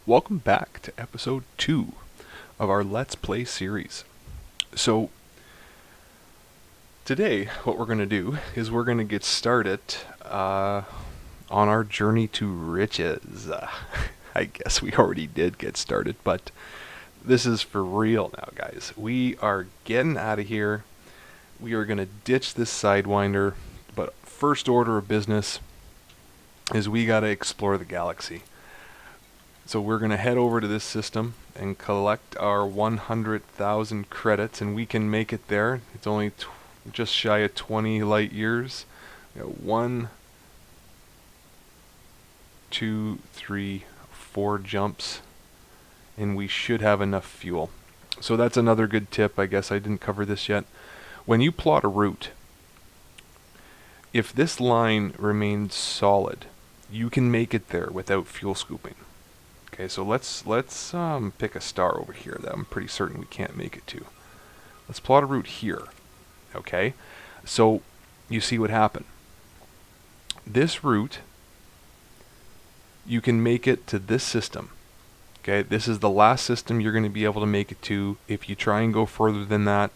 Welcome back to episode 2 of our Let's Play series. So, today what we're going to do is we're going to get started on our journey to riches. I guess we already did get started, but this is for real now, guys. We are getting out of here. We are going to ditch this Sidewinder, but first order of business is we got to explore the galaxy. So we're going to head over to this system and collect our 100,000 credits, and we can make it there. It's only just shy of 20 light years. We got 1, 2, 3, 4 jumps, and we should have enough fuel. So that's another good tip. I guess I didn't cover this yet. When you plot a route, if this line remains solid, you can make it there without fuel scooping. Okay, so let's pick a star over here that I'm pretty certain we can't make it to. Let's plot a route here. Okay, so you see what happened. This route, you can make it to this system. Okay, this is the last system you're going to be able to make it to. If you try and go further than that,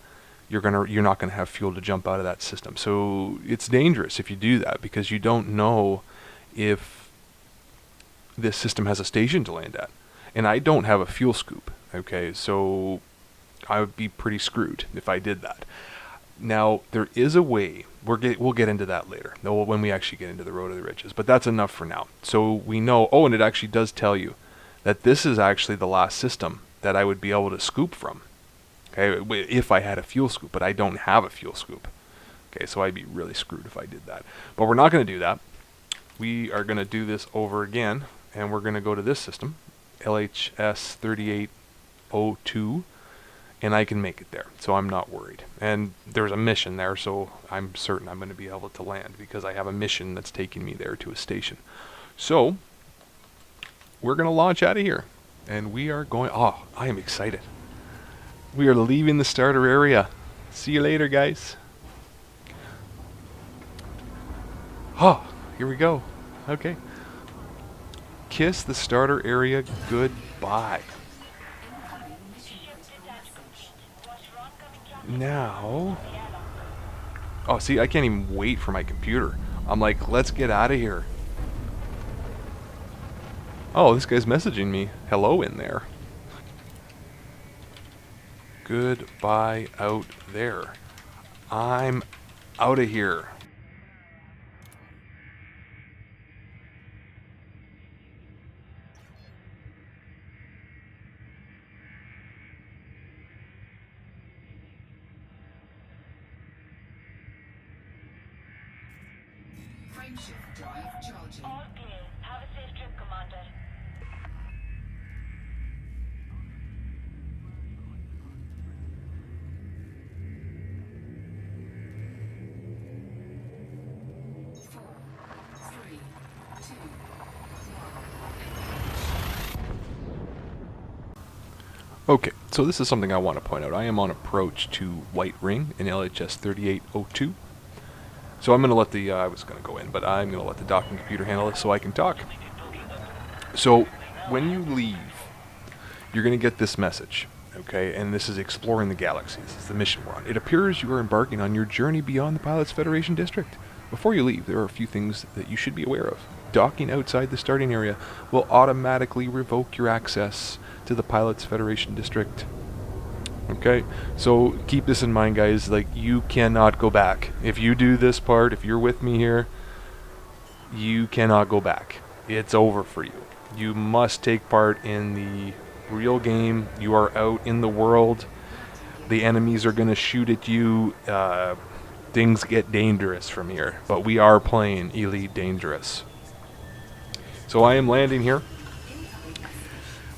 you're not going to have fuel to jump out of that system. So it's dangerous if you do that, because you don't know if this system has a station to land at. And I don't have a fuel scoop, okay, so I would be pretty screwed if I did that. Now, there is a way, we'll get into that later, when we actually get into the Road to the Riches, but that's enough for now. So we know, and it actually does tell you that this is actually the last system that I would be able to scoop from, okay, if I had a fuel scoop, but I don't have a fuel scoop. Okay, so I'd be really screwed if I did that. But we're not going to do that. We are going to do this over again, and we're going to go to this system, LHS 3802, and I can make it there, so I'm not worried. And there's a mission there, so I'm certain I'm going to be able to land, because I have a mission that's taking me there to a station. So, we're going to launch out of here, and we are going... Oh, I am excited. We are leaving the starter area. See you later, guys. Oh, here we go. Okay. Kiss the starter area goodbye. Now... Oh, see, I can't even wait for my computer. I'm like, let's get out of here. Oh, this guy's messaging me. Hello in there. Goodbye out there. I'm out of here. Frameshift drive charging. All clear. Have a safe trip, Commander. Four, three, two, Okay, so this is something I want to point out. I am on approach to White Ring in LHS 3802. So I'm going to let the, I was going to go in, but I'm going to let the docking computer handle it so I can talk. So, when you leave, you're going to get this message, okay? And this is exploring the galaxy. This is the mission we're on. It appears you are embarking on your journey beyond the Pilots Federation District. Before you leave, there are a few things that you should be aware of. Docking outside the starting area will automatically revoke your access to the Pilots Federation District. Okay, so keep this in mind, guys. Like, you cannot go back. If you do this part, if you're with me here, you cannot go back. It's over for you. You must take part in the real game. You are out in the world. The enemies are going to shoot at you. Things get dangerous from here, but we are playing Elite Dangerous. So I am landing here.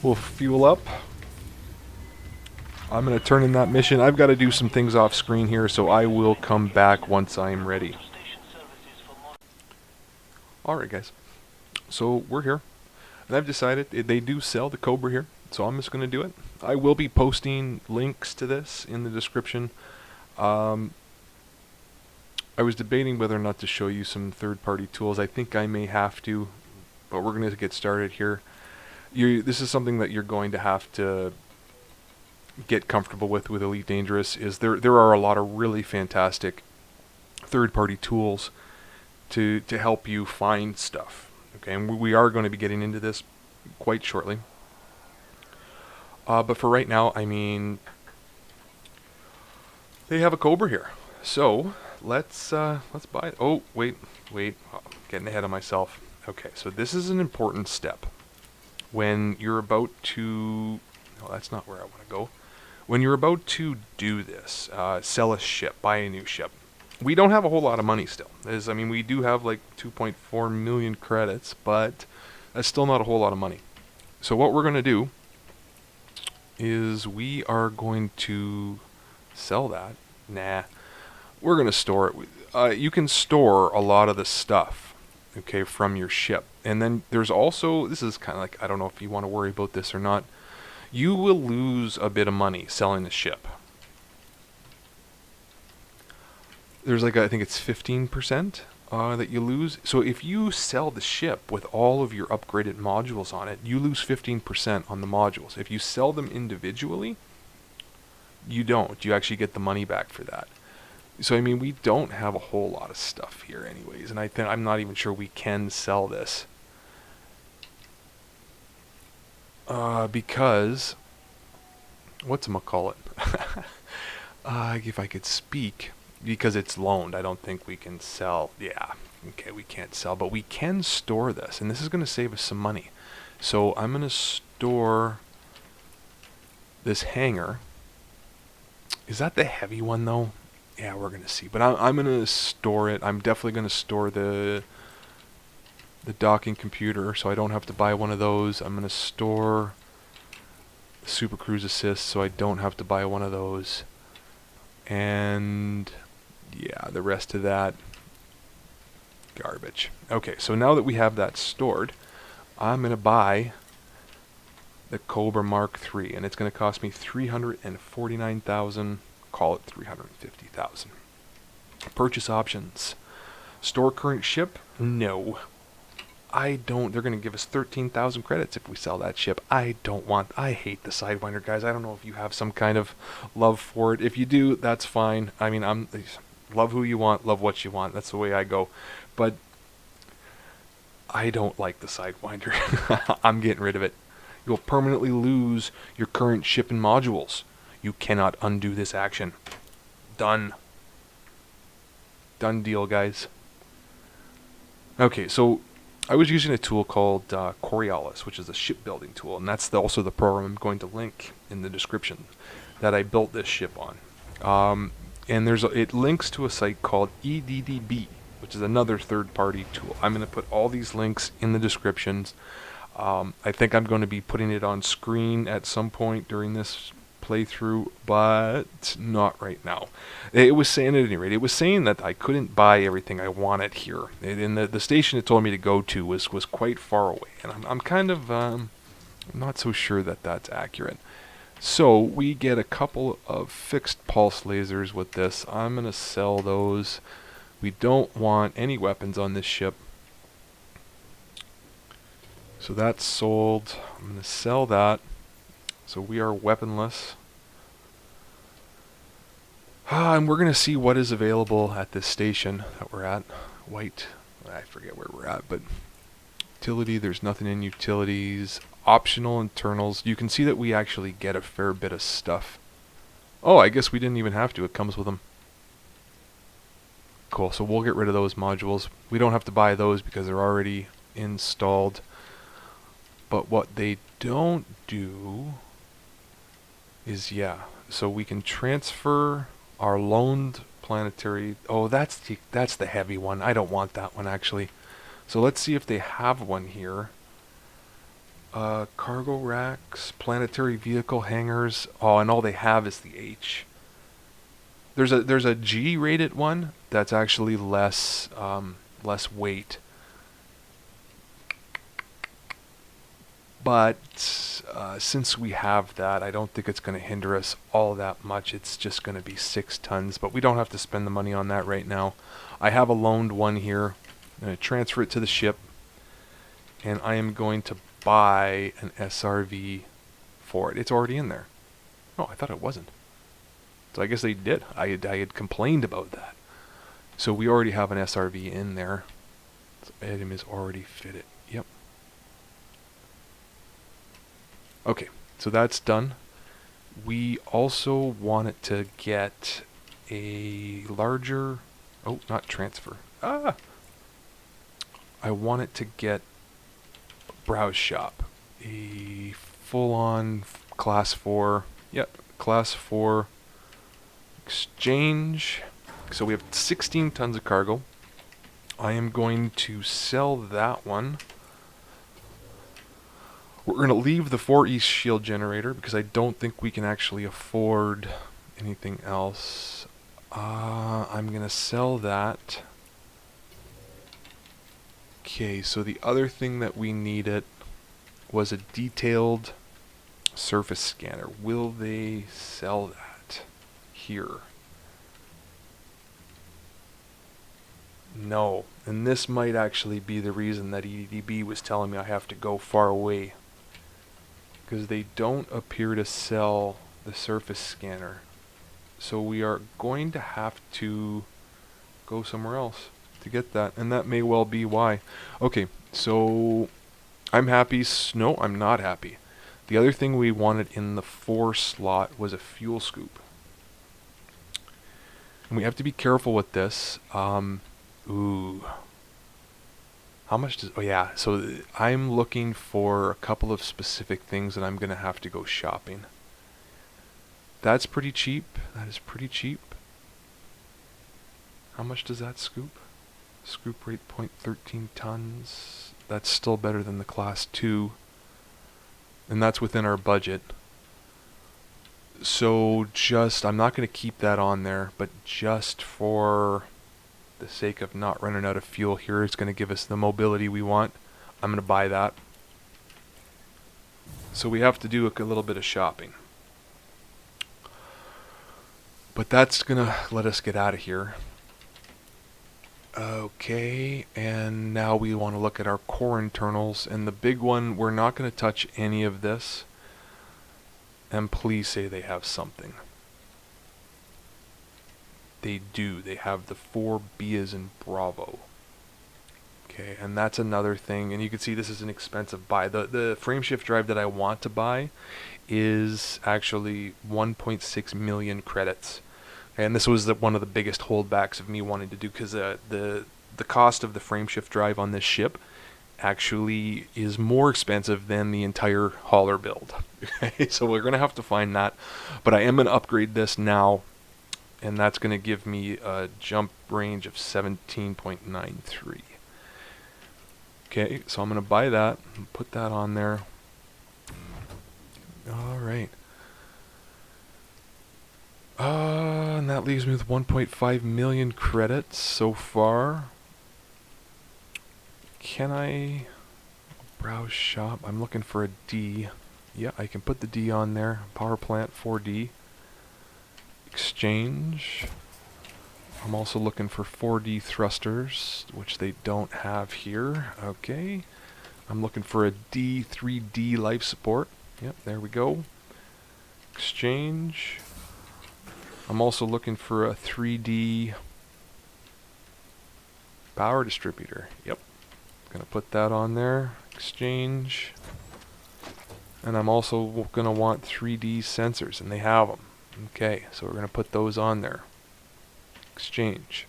We'll fuel up. I'm going to turn in that mission. I've got to do some things off screen here, so I will come back once I'm ready. Alright, guys. So we're here. And I've decided they do sell the Cobra here, so I'm just going to do it. I will be posting links to this in the description. I was debating whether or not to show you some third-party tools. I think I may have to, but we're going to get started here. this is something that you're going to have to get comfortable with Elite Dangerous. Is there are a lot of really fantastic third-party tools to help you find stuff. Okay, and we are going to be getting into this quite shortly. But for right now, I mean, they have a Cobra here, so let's buy it. Oh, wait, oh, getting ahead of myself. Okay, so this is an important step when you're about to. No, that's not where I want to go. When you're about to do this, sell a ship, buy a new ship. We don't have a whole lot of money still. I mean, we do have like 2.4 million credits, but that's still not a whole lot of money. So what we're going to do is we are going to sell that. Nah, we're going to store it. You can store a lot of the stuff, okay, from your ship. And then there's also, this is kind of like, I don't know if you want to worry about this or not. You will lose a bit of money selling the ship. There's like, I think it's 15% that you lose. So if you sell the ship with all of your upgraded modules on it, you lose 15% on the modules. If you sell them individually, you don't. You actually get the money back for that. So I mean, we don't have a whole lot of stuff here anyways, and I'm not even sure we can sell this. Because whatchamacallit? If I could speak, because it's loaned, I don't think we can sell. Yeah, okay, we can't sell, but we can store this, and this is going to save us some money. So I'm going to store this hangar. Is that the heavy one though? Yeah, we're going to see. But I'm going to store it. I'm definitely going to store the docking computer, so I don't have to buy one of those. I'm going to store the Super Cruise Assist, so I don't have to buy one of those. And yeah, the rest of that, garbage. Okay, so now that we have that stored, I'm going to buy the Cobra Mark III, and it's going to cost me $349,000, call it $350,000. Purchase options. Store current ship? No. I don't. They're going to give us 13,000 credits if we sell that ship. I hate the Sidewinder, guys. I don't know if you have some kind of love for it. If you do, that's fine. I mean, love who you want, love what you want. That's the way I go. But I don't like the Sidewinder. I'm getting rid of it. You'll permanently lose your current ship and modules. You cannot undo this action. Done. Done deal, guys. Okay, so I was using a tool called Coriolis, which is a shipbuilding tool, and that's also the program I'm going to link in the description that I built this ship on. And it links to a site called EDDB, which is another third-party tool. I'm going to put all these links in the descriptions. I think I'm going to be putting it on screen at some point during this playthrough, but not right now. It was saying, at any rate, it was saying that I couldn't buy everything I wanted here. And the station it told me to go to was quite far away, and I'm kind of not so sure that that's accurate. So we get a couple of fixed pulse lasers with this. I'm going to sell those. We don't want any weapons on this ship. So that's sold. I'm going to sell that. So we are weaponless. And we're going to see what is available at this station that we're at. White. I forget where we're at, but utility, there's nothing in utilities. Optional internals. You can see that we actually get a fair bit of stuff. Oh, I guess we didn't even have to. It comes with them. Cool. So we'll get rid of those modules. We don't have to buy those because they're already installed. But what they don't do is, yeah, so we can transfer our loaned planetary. Oh, that's the heavy one. I don't want that one, actually. So let's see if they have one here. Cargo racks, planetary vehicle hangars. Oh, and all they have is the H. There's a G-rated one that's actually less weight. But since we have that, I don't think it's going to hinder us all that much. It's just going to be 6 tons, but we don't have to spend the money on that right now. I have a loaned one here. I'm going to transfer it to the ship, and I am going to buy an SRV for it. It's already in there. Oh, I thought it wasn't. So I guess they did. I had complained about that. So we already have an SRV in there. So item is already fitted. Yep. Okay, so that's done. We also wanted to get a larger... Oh, not transfer. I wanted to get a browse shop. A full-on class 4... Yep, class 4 exchange. So we have 16 tons of cargo. I am going to sell that one. We're going to leave the 4 East shield generator because I don't think we can actually afford anything else. I'm going to sell that. Okay, so the other thing that we needed was a detailed surface scanner. Will they sell that here? No, and this might actually be the reason that EDDB was telling me I have to go far away, because they don't appear to sell the surface scanner. So we are going to have to go somewhere else to get that, and that may well be why. Okay, so I'm happy. No, I'm not happy. The other thing we wanted in the 4 slot was a fuel scoop. And we have to be careful with this. Ooh. How much does... Oh yeah, so I'm looking for a couple of specific things that I'm going to have to go shopping. That's pretty cheap. That is pretty cheap. How much does that scoop? Scoop rate 0.13 tons. That's still better than the class 2. And that's within our budget. So just... I'm not going to keep that on there, but just for the sake of not running out of fuel here, it's going to give us the mobility we want. I'm going to buy that. So we have to do a little bit of shopping. But that's going to let us get out of here. Okay, and now we want to look at our core internals. And the big one, we're not going to touch any of this. And please say they have something. They do. They have the 4B as in Bravo. Okay, and that's another thing. And you can see this is an expensive buy. The frameshift drive that I want to buy is actually 1.6 million credits. And this was one of the biggest holdbacks of me wanting to do, because the cost of the frameshift drive on this ship actually is more expensive than the entire hauler build. So we're going to have to find that. But I am going to upgrade this now, and that's going to give me a jump range of 17.93. Okay, so I'm going to buy that and put that on there. Alright. And that leaves me with 1.5 million credits so far. Can I browse shop? I'm looking for a D. Yeah, I can put the D on there. Power plant 4D. Exchange. I'm also looking for 4D thrusters, which they don't have here. Okay. I'm looking for a D, 3D life support. Yep, there we go. Exchange. I'm also looking for a 3D power distributor. Yep. Gonna put that on there. Exchange. And I'm also gonna want 3D sensors, and they have them. Okay, so we're gonna put those on there. Exchange.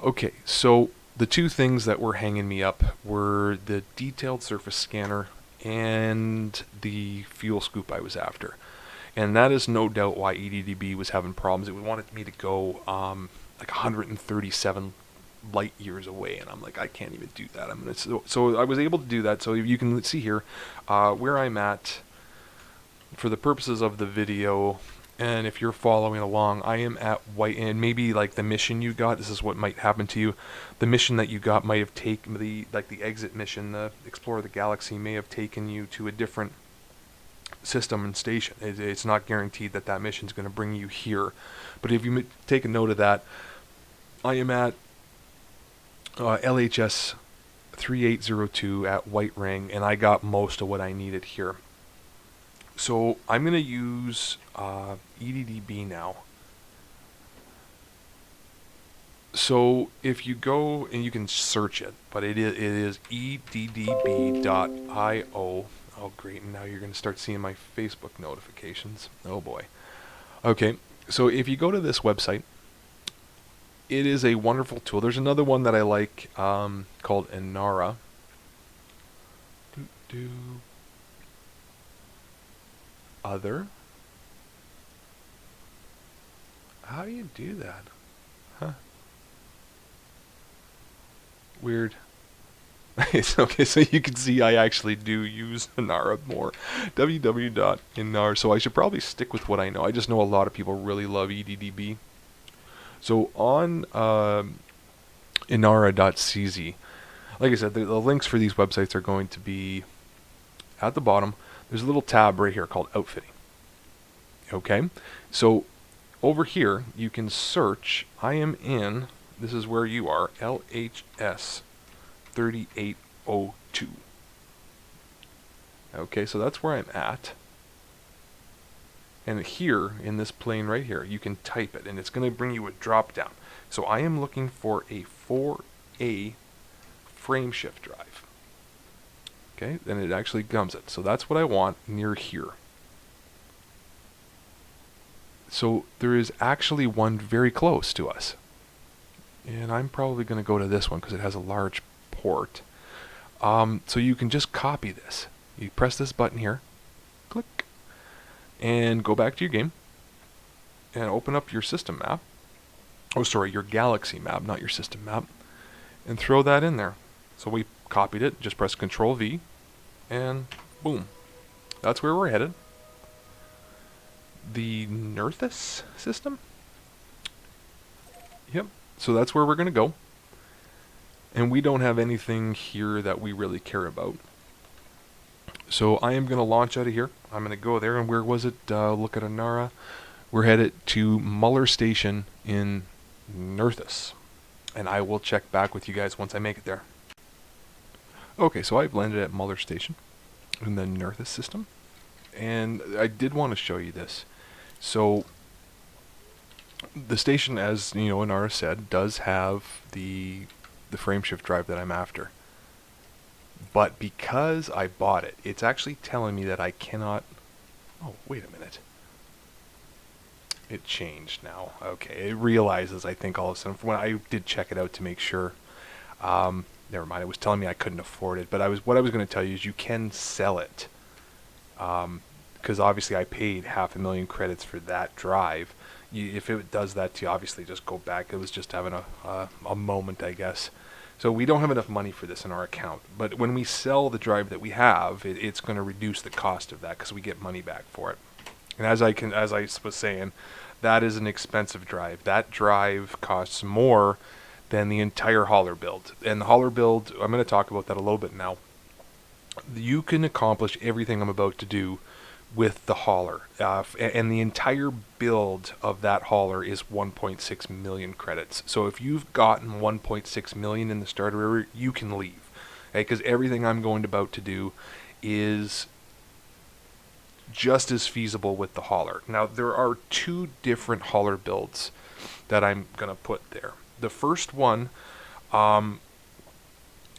Okay, so the two things that were hanging me up were the detailed surface scanner and the fuel scoop I was after. And that is no doubt why EDDB was having problems. It wanted me to go like 137 light years away, and I'm like, I can't even do that. So I was able to do that. So you can see here where I'm at for the purposes of the video. And if you're following along, I am at White, and maybe like the mission you got, this is what might happen to you. The mission that you got might have taken the exit mission, the Explore the Galaxy, may have taken you to a different system and station. It's not guaranteed that that mission is going to bring you here. But if you take a note of that, I am at LHS 3802 at White Ring, and I got most of what I needed here. So I'm going to use EDDB now. So if you go and you can search it, but it is eddb.io. Oh great, and now you're going to start seeing my Facebook notifications. Oh boy. Okay, so if you go to this website, it is a wonderful tool. There's another one that I like called Inara. Other. How do you do that? Huh. Weird. It's okay, so you can see I actually do use Inara more. www.inar. So I should probably stick with what I know. I just know a lot of people really love EDDB. So on inara.cz, like I said, the links for these websites are going to be at the bottom. There's a little tab right here called outfitting. Okay, so over here you can search. I am in, this is where you are, LHS 3802. Okay, so that's where I'm at. And here, in this plane right here, you can type it, and it's going to bring you a drop down. So I am looking for a 4A frame shift drive. Okay, then it actually comes it. So that's what I want near here. So there is actually one very close to us. And I'm probably going to go to this one because it has a large port. So you can just copy this. You press this button here, click, and go back to your game and open up your system map. Oh, sorry, your galaxy map, not your system map, and throw that in there. So we copied it, just press Control V, and boom. That's where we're headed. The Nerthus system? Yep, so that's where we're going to go. And we don't have anything here that we really care about. So I am going to launch out of here. I'm going to go there, and where was it? Look at Inara. We're headed to Muller Station in Nerthus. And I will check back with you guys once I make it there. Okay, so I've landed at Muller Station in the Nerthus system. And I did want to show you this. So the station, as you know, Inara said, does have the frame shift drive that I'm after. But because I bought it, it's actually telling me that I cannot... Oh, wait a minute. It changed now. Okay, it realizes, I think, all of a sudden, when I did check it out to make sure. Never mind, it was telling me I couldn't afford it. But what I was going to tell you is you can sell it. Because obviously I paid 500,000 credits for that drive. If it does that to you, obviously just go back. It was just having a moment, I guess. So we don't have enough money for this in our account. But when we sell the drive that we have, it's going to reduce the cost of that because we get money back for it. And as I was saying, that is an expensive drive. That drive costs more than the entire hauler build. And the hauler build, I'm going to talk about that a little bit now. You can accomplish everything I'm about to do with the hauler. And the entire build of that hauler is 1.6 million credits. So if you've gotten 1.6 million in the starter area, you can leave. Because everything I'm about to do is just as feasible with the hauler. Now, there are two different hauler builds that I'm going to put there. The first one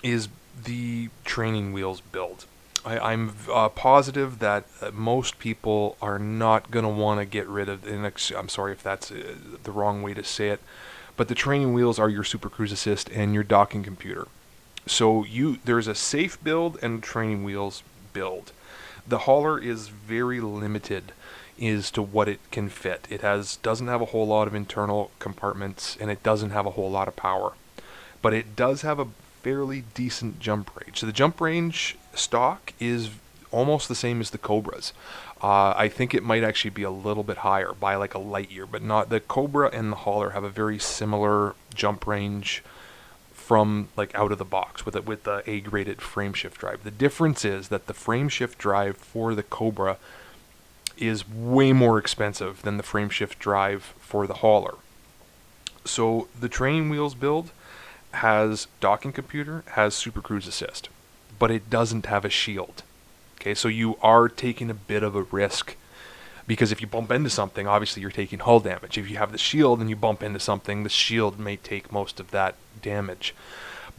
is the training wheels build. I'm positive that most people are not going to want to get rid of, and I'm sorry if that's the wrong way to say it, but the training wheels are your Super Cruise Assist and your docking computer. So there's a safe build and training wheels build. The hauler is very limited as to what it can fit. It doesn't have a whole lot of internal compartments, and it doesn't have a whole lot of power. But it does have a fairly decent jump range. So the jump range stock is almost the same as the Cobras. I think it might actually be a little bit higher by like a light year, but not. The Cobra and the hauler have a very similar jump range from like out of the box with the A-graded frame shift drive. The difference is that the frame shift drive for the Cobra is way more expensive than the frame shift drive for the hauler. So the training wheels build has docking computer, has super cruise assist, but it doesn't have a shield. Okay, so you are taking a bit of a risk, because if you bump into something, obviously you're taking hull damage. If you have the shield and you bump into something, the shield may take most of that damage.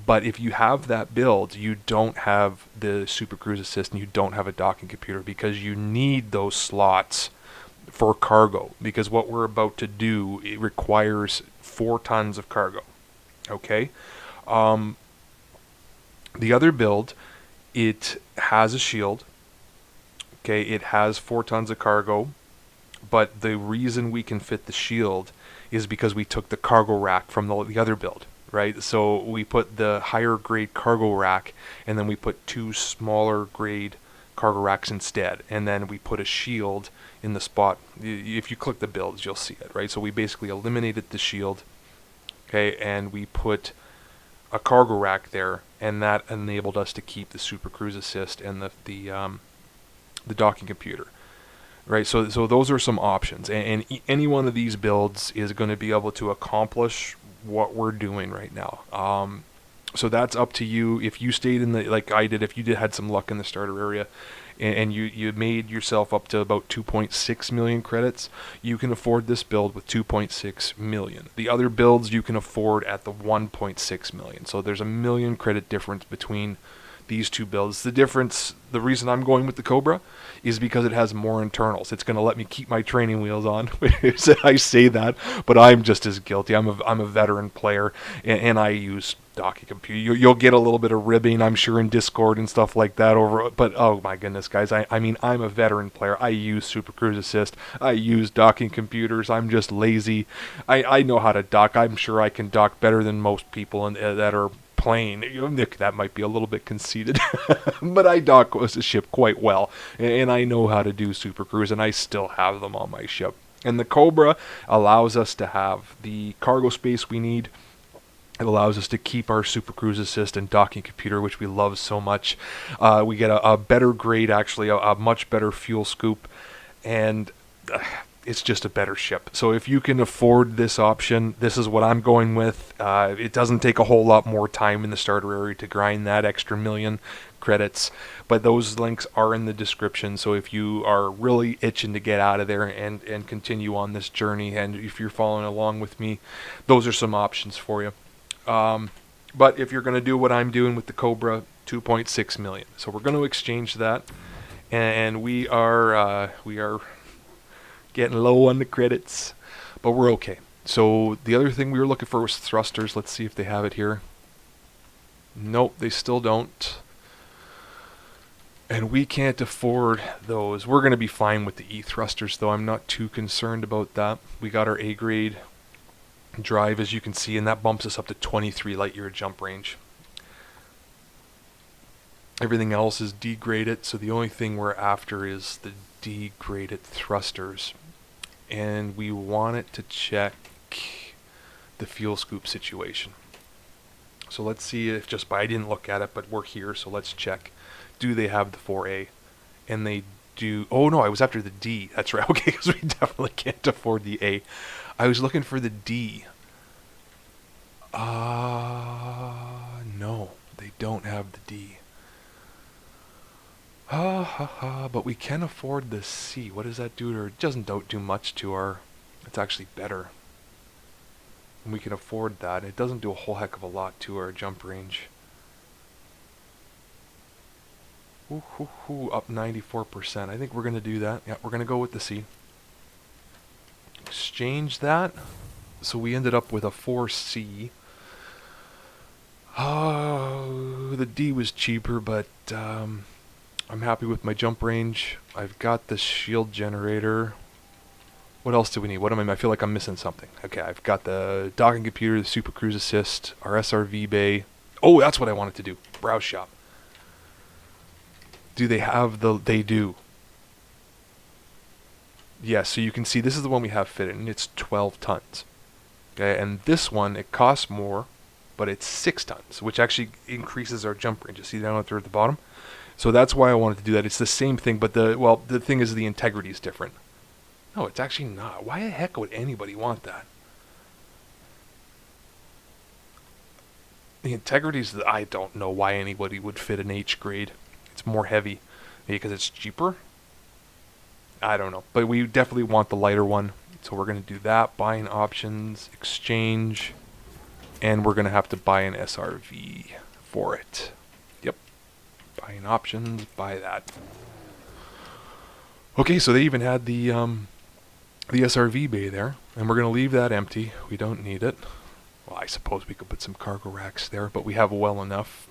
But if you have that build, you don't have the super cruise assist and you don't have a docking computer, because you need those slots for cargo, because what we're about to do, it requires 4 tons of cargo. Okay, the other build, it has a shield. Okay, it has 4 tons of cargo, but the reason we can fit the shield is because we took the cargo rack from the other build, right? So we put the higher grade cargo rack, and then we put 2 smaller grade cargo racks instead, and then we put a shield in the spot. If you click the builds, you'll see it, right? So we basically eliminated the shield, okay, and we put a cargo rack there, and that enabled us to keep the super cruise assist and the docking computer, right? So those are some options, and any one of these builds is going to be able to accomplish what we're doing right now. So that's up to you. If you stayed in the, like I did, if you had some luck in the starter area, and you made yourself up to about 2.6 million credits, you can afford this build with 2.6 million. The other builds you can afford at the 1.6 million. So there's a million credit difference between these two builds. The difference, the reason I'm going with the Cobra is because it has more internals. It's going to let me keep my training wheels on. I say that, but I'm just as guilty. I'm a veteran player, and I use docking computer. You'll get a little bit of ribbing, I'm sure, in Discord and stuff like that over. But oh my goodness, guys, I mean, I'm a veteran player. I use Super Cruise Assist. I use docking computers. I'm just lazy. I know how to dock. I'm sure I can dock better than most people that are playing. Nick, that might be a little bit conceited, but I dock a ship quite well, and I know how to do super cruise, and I still have them on my ship. And the Cobra allows us to have the cargo space we need. It allows us to keep our super cruise assist and docking computer, which we love so much. We get a better grade, actually, a much better fuel scoop, and it's just a better ship. So if you can afford this option, this is what I'm going with. It doesn't take a whole lot more time in the starter area to grind that extra million credits, but those links are in the description. So if you are really itching to get out of there and continue on this journey, and if you're following along with me, those are some options for you. But if you're going to do what I'm doing with the Cobra, 2.6 million. So we're going to exchange that, and we are getting low on the credits, but we're okay. So the other thing we were looking for was thrusters. Let's see if they have it here. Nope, they still don't. And we can't afford those. We're going to be fine with the E thrusters, though. I'm not too concerned about that. We got our A grade drive, as you can see, and that bumps us up to 23 light year jump range. Everything else is degraded, so the only thing we're after is the degraded thrusters. And we want it to check the fuel scoop situation. So let's see if I didn't look at it, but we're here, so let's check. Do they have the 4A? And they do. Oh no, I was after the D. That's right. Okay, because we definitely can't afford the A. I was looking for the D. No, they don't have the D. But we can afford the C. What does that do to her? It doesn't do much to our... It's actually better. And we can afford that. It doesn't do a whole heck of a lot to our jump range. Up 94%. I think we're going to do that. Yeah, we're going to go with the C. Exchange that. So we ended up with a 4C. The D was cheaper, but I'm happy with my jump range. I've got the shield generator. What else do we need? I feel like I'm missing something. Okay, I've got the docking computer, the super cruise assist, our SRV bay. Oh, that's what I wanted to do. Browse shop. Do they have they do. Yes, so you can see this is the one we have fitted, and it's 12 tons. Okay, and this one, it costs more, but it's 6 tons, which actually increases our jump range. You see down there at the bottom? So that's why I wanted to do that. It's the same thing, but the thing is the integrity is different. No, it's actually not. Why the heck would anybody want that? The Integrity's, I don't know why anybody would fit an H grade. It's more heavy. Maybe because it's cheaper? I don't know. But we definitely want the lighter one. So we're going to do that. Buying options, exchange, and we're going to have to buy an SRV for it. Yep. Buying options, buy that. Okay, so they even had the SRV bay there, and we're going to leave that empty. We don't need it. Well, I suppose we could put some cargo racks there, but we have well enough.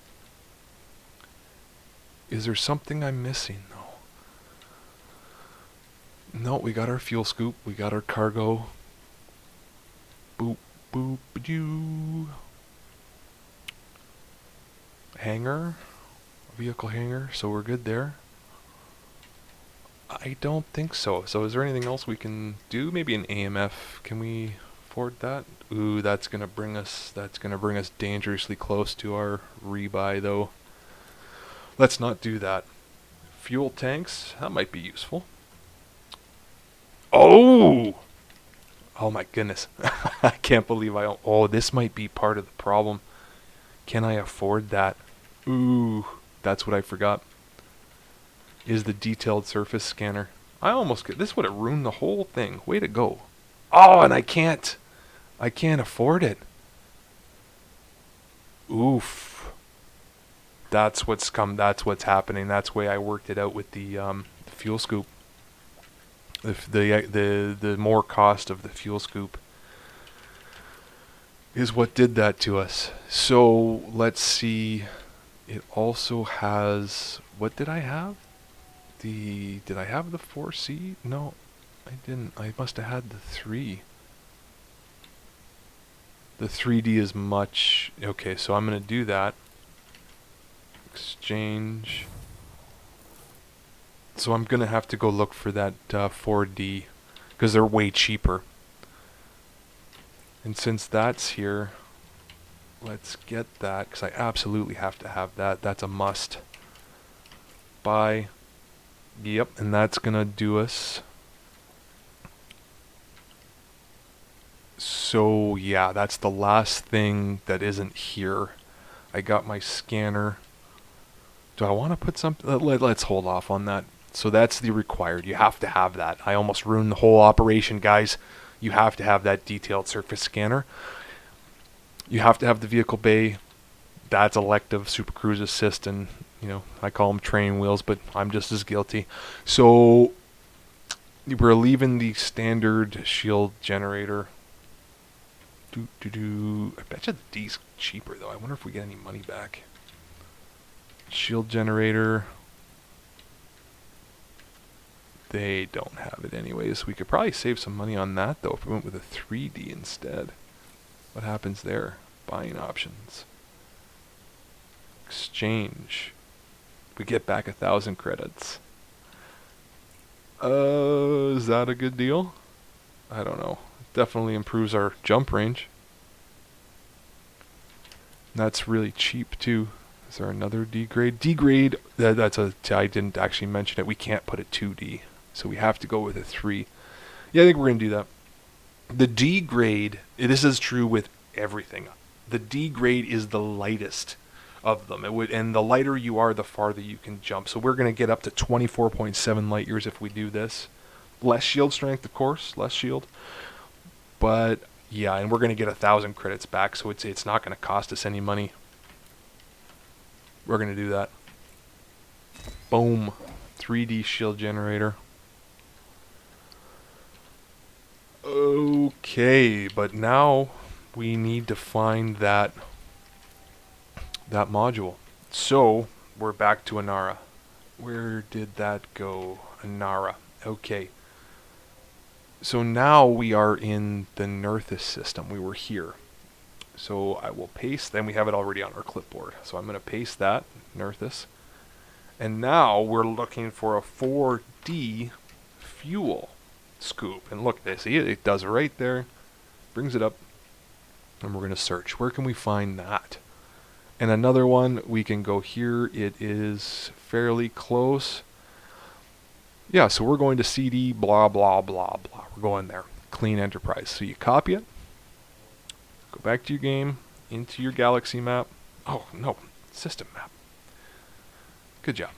Is there something I'm missing, though? No, we got our fuel scoop. We got our cargo. Boop, boop, doo. Hangar. Vehicle hangar. So we're good there. I don't think so. So is there anything else we can do? Maybe an AMF. Can we afford that? Ooh, that's gonna bring us dangerously close to our rebuy, though. Let's not do that. Fuel tanks. That might be useful. Oh! Oh my goodness. I can't believe oh, this might be part of the problem. Can I afford that? Ooh, that's what I forgot. Is the detailed surface scanner. This would have ruined the whole thing. Way to go. Oh, and I can't afford it. Oof. That's what's happening. That's the way I worked it out with the fuel scoop. The more cost of the fuel scoop is what did that to us. So let's see. It also has, what did I have? Did I have the 4C? No, I didn't. I must have had the 3. The 3D is much. Okay, so I'm going to do that. Exchange. So I'm going to have to go look for that 4D because they're way cheaper. And since that's here, let's get that because I absolutely have to have that. That's a must. Buy. Yep, and that's going to do us. So yeah, that's the last thing that isn't here. I got my scanner. Do I want to put something? Let's hold off on that. So that's the required. You have to have that. I almost ruined the whole operation, guys. You have to have that detailed surface scanner. You have to have the vehicle bay. That's elective Super Cruise Assist, and I call them training wheels, but I'm just as guilty. So we're leaving the standard shield generator. I bet you the D's cheaper though. I wonder if we get any money back. Shield generator. They don't have it anyways. We could probably save some money on that though if we went with a 3D instead. What happens there? Buying options. Exchange. We get back 1,000 credits. Is that a good deal? I don't know. Definitely improves our jump range. That's really cheap too. Is there another D grade? D grade, I didn't actually mention it. We can't put a 2D. So we have to go with a 3. Yeah, I think we're going to do that. The D grade, this is true with everything. The D grade is the lightest of them. And the lighter you are, the farther you can jump. So we're going to get up to 24.7 light years if we do this. Less shield strength, of course. Less shield. But yeah, and we're going to get 1,000 credits back. So it's not going to cost us any money. We're going to do that. Boom. 3D shield generator. Okay, but now we need to find that module. So we're back to Anara. Where did that go? Anara. Okay. So now we are in the Nerthus system. We were here. So I will paste, then we have it already on our clipboard. So I'm going to paste that, Nerthus. And now we're looking for a 4D fuel scoop. And look, see it does it right there. Brings it up. And we're going to search. Where can we find that? And another one, we can go here. It is fairly close. Yeah, so we're going to CD, blah, blah, blah, blah. We're going there. Clean Enterprise. So you copy it. Go back to your game, into your galaxy map. Oh, no. System map. Good job.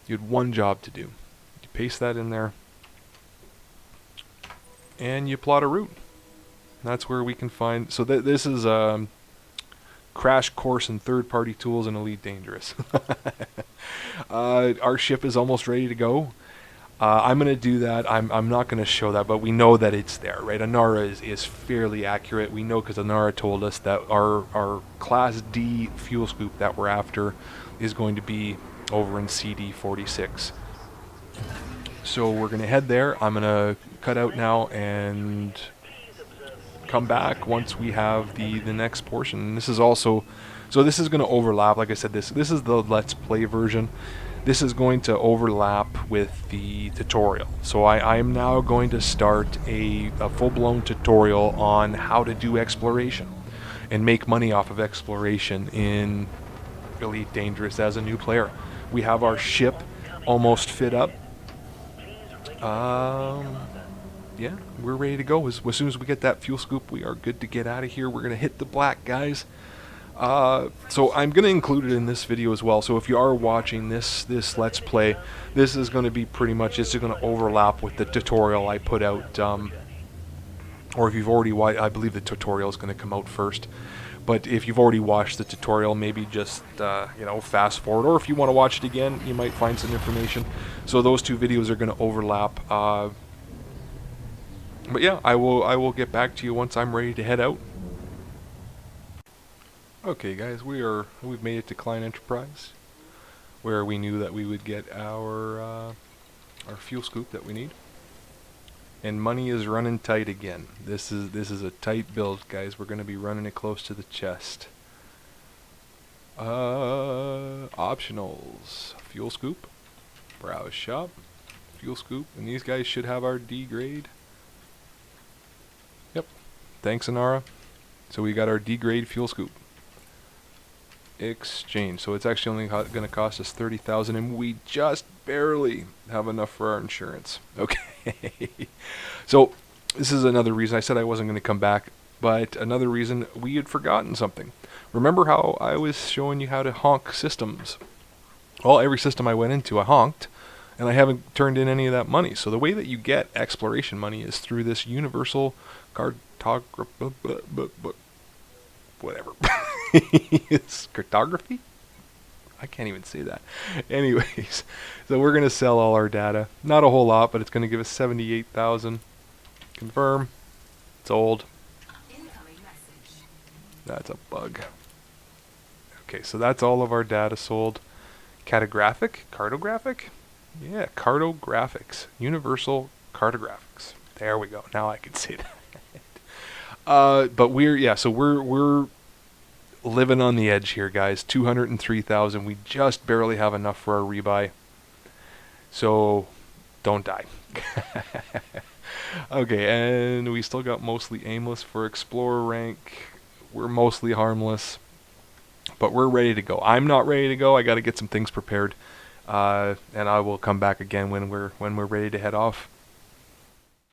You had one job to do. You paste that in there. And you plot a route. That's where we can find... So this is Crash Course in Third-Party Tools in Elite Dangerous. Our ship is almost ready to go. I'm going to do that. I'm not going to show that, but we know that it's there, right? Anara is fairly accurate. We know because Anara told us that our Class D fuel scoop that we're after is going to be over in CD 46. So we're going to head there. I'm going to cut out now and come back once we have the next portion. And this is also... So this is going to overlap. Like I said, this is the Let's Play version. This is going to overlap with the tutorial. So I am now going to start a full-blown tutorial on how to do exploration and make money off of exploration in Elite Dangerous as a new player. We have our ship almost fit up. Yeah, we're ready to go. As soon as we get that fuel scoop, we are good to get out of here. We're going to hit the black, guys. So I'm going to include it in this video as well. So if you are watching this Let's Play, this is going to be pretty much, it's going to overlap with the tutorial I put out. Or if you've already watched, I believe the tutorial is going to come out first. But if you've already watched the tutorial, maybe just, you know, fast forward. Or if you want to watch it again, you might find some information. So those two videos are going to overlap. But yeah, I will get back to you once I'm ready to head out. Okay, guys, we've made it to Klein Enterprise, where we knew that we would get our fuel scoop that we need. And money is running tight again. This is a tight build, guys. We're going to be running it close to the chest. Optionals: fuel scoop, browse shop, fuel scoop, and these guys should have our D grade. Yep. Thanks, Anara. So we got our D grade fuel scoop. Exchange. So it's actually only going to cost us 30,000, and we just barely have enough for our insurance. Okay. So this is another reason I said I wasn't going to come back, but another reason we had forgotten something. Remember how I was showing you how to honk systems? Well, every system I went into, I honked, and I haven't turned in any of that money. So the way that you get exploration money is through this universal cartography, whatever. It's cartography? I can't even say that. Anyways, so we're going to sell all our data. Not a whole lot, but it's going to give us 78,000. Confirm. Sold. Incoming message. That's a bug. Okay, so that's all of our data sold. Cartographic? Cartographic? Yeah, cartographics. Universal cartographics. There we go. Now I can say that. But we're living on the edge here, guys. 203,000. We just barely have enough for our rebuy. So don't die. Okay, and we still got mostly aimless for explorer rank. We're mostly harmless, but we're ready to go. I'm not ready to go. I got to get some things prepared, and I will come back again when we're ready to head off.